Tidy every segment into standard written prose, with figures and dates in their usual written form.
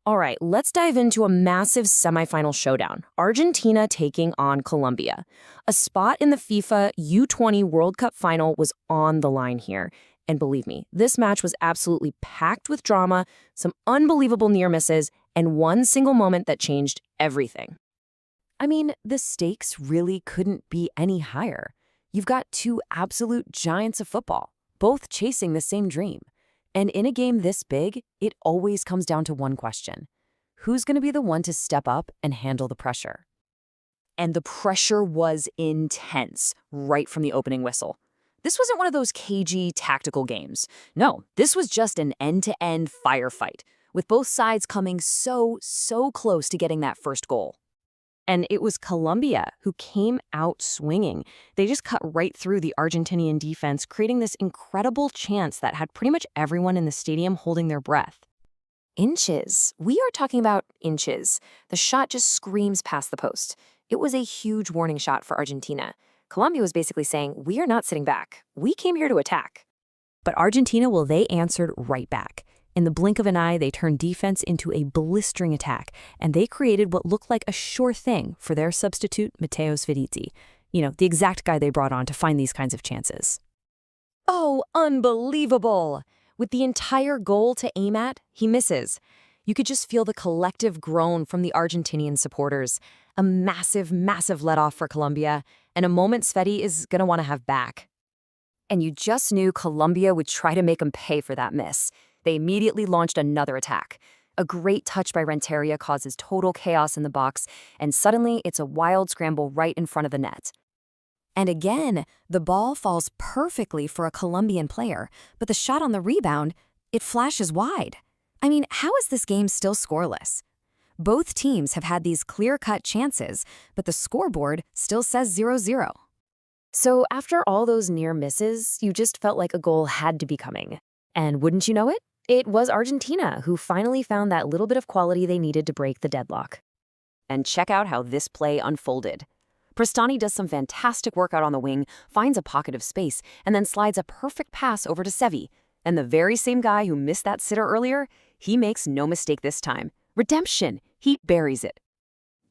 All right, let's dive into a massive semifinal showdown. Argentina taking on Colombia. A spot in the FIFA U20 World Cup final was on the line here. And believe me, this match was absolutely packed with drama, some unbelievable near misses, and one single moment that changed everything. I mean, the stakes really couldn't be any higher. You've got two absolute giants of football, both chasing the same dream. And in a game this big, it always comes down to one question. Who's going to be the one to step up and handle the pressure? And the pressure was intense right from the opening whistle. This wasn't one of those cagey tactical games. No, this was just an end-to-end firefight, with both sides coming so close to getting that first goal. And it was Colombia who came out swinging. They just cut right through the Argentinian defense, creating this incredible chance that had pretty much everyone in the stadium holding their breath. Inches. We are talking about inches. The shot just screams past the post. It was a huge warning shot for Argentina. Colombia was basically saying, we are not sitting back. We came here to attack. But Argentina, well, they answered right back. In the blink of an eye, they turned defense into a blistering attack, and they created what looked like a sure thing for their substitute, Matteos Viditi. You know, the exact guy they brought on to find these kinds of chances. Oh, unbelievable! With the entire goal to aim at, he misses. You could just feel the collective groan from the Argentinian supporters. A massive let-off for Colombia, and a moment Sevy is going to want to have back. And you just knew Colombia would try to make him pay for that miss. They immediately launched another attack. A great touch by Rentaria causes total chaos in the box, and suddenly it's a wild scramble right in front of the net. And again, the ball falls perfectly for a Colombian player, but the shot on the rebound, it flashes wide. I mean, how is this game still scoreless? Both teams have had these clear-cut chances, but the scoreboard still says 0-0. So after all those near misses, you just felt like a goal had to be coming. And wouldn't you know it? It was Argentina who finally found that little bit of quality they needed to break the deadlock. And check out how this play unfolded. Pristani does some fantastic work out on the wing, finds a pocket of space, and then slides a perfect pass over to Sevy. And the very same guy who missed that sitter earlier, he makes no mistake this time. Redemption. He buries it.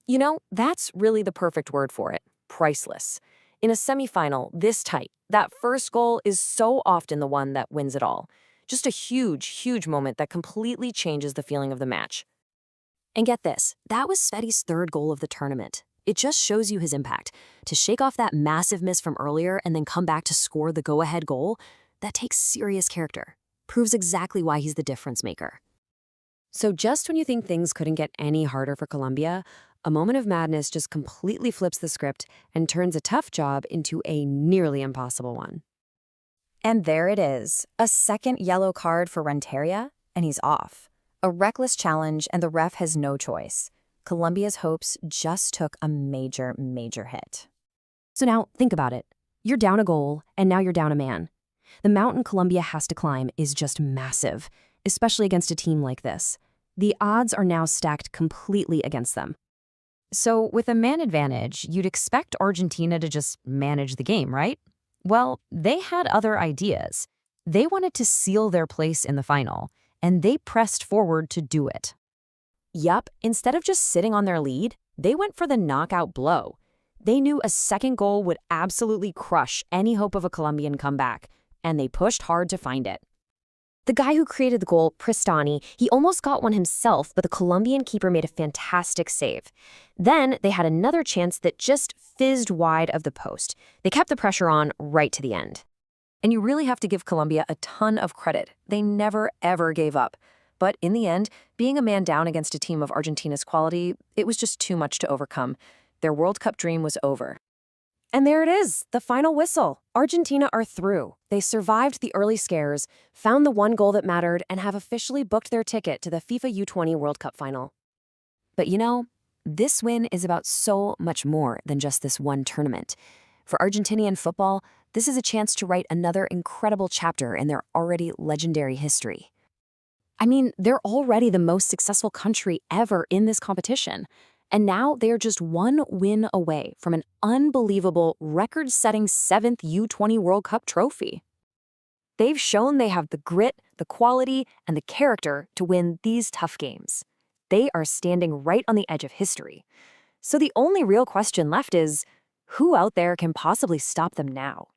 You know, that's really the perfect word for it. Priceless. In a semifinal this tight, that first goal is so often the one that wins it all. Just a huge moment that completely changes the feeling of the match. And get this, that was Sevy's third goal of the tournament. It just shows you his impact. To shake off that massive miss from earlier and then come back to score the go-ahead goal, that takes serious character. Proves exactly why he's the difference maker. So just when you think things couldn't get any harder for Colombia, a moment of madness just completely flips the script and turns a tough job into a nearly impossible one. And there it is, a second yellow card for Rentaria, and he's off. A reckless challenge, and the ref has no choice. Colombia's hopes just took a major hit. So now, think about it. You're down a goal, and now you're down a man. The mountain Colombia has to climb is just massive, especially against a team like this. The odds are now stacked completely against them. So with a man advantage, you'd expect Argentina to just manage the game, right? Well, they had other ideas. They wanted to seal their place in the final, and they pressed forward to do it. Yup, instead of just sitting on their lead, they went for the knockout blow. They knew a second goal would absolutely crush any hope of a Colombian comeback, and they pushed hard to find it. The guy who created the goal, Pristani, he almost got one himself, but the Colombian keeper made a fantastic save. Then they had another chance that just fizzed wide of the post. They kept the pressure on right to the end. And you really have to give Colombia a ton of credit. They never, ever gave up. But in the end, being a man down against a team of Argentina's quality, it was just too much to overcome. Their World Cup dream was over. And there it is, the final whistle. Argentina are through. They survived the early scares, found the one goal that mattered, and have officially booked their ticket to the FIFA U20 World Cup final. But you know, this win is about so much more than just this one tournament. For Argentinian football, this is a chance to write another incredible chapter in their already legendary history. I mean, they're already the most successful country ever in this competition. And now they are just one win away from an unbelievable record-setting 7th U20 World Cup trophy. They've shown they have the grit, the quality, and the character to win these tough games. They are standing right on the edge of history. So the only real question left is, who out there can possibly stop them now?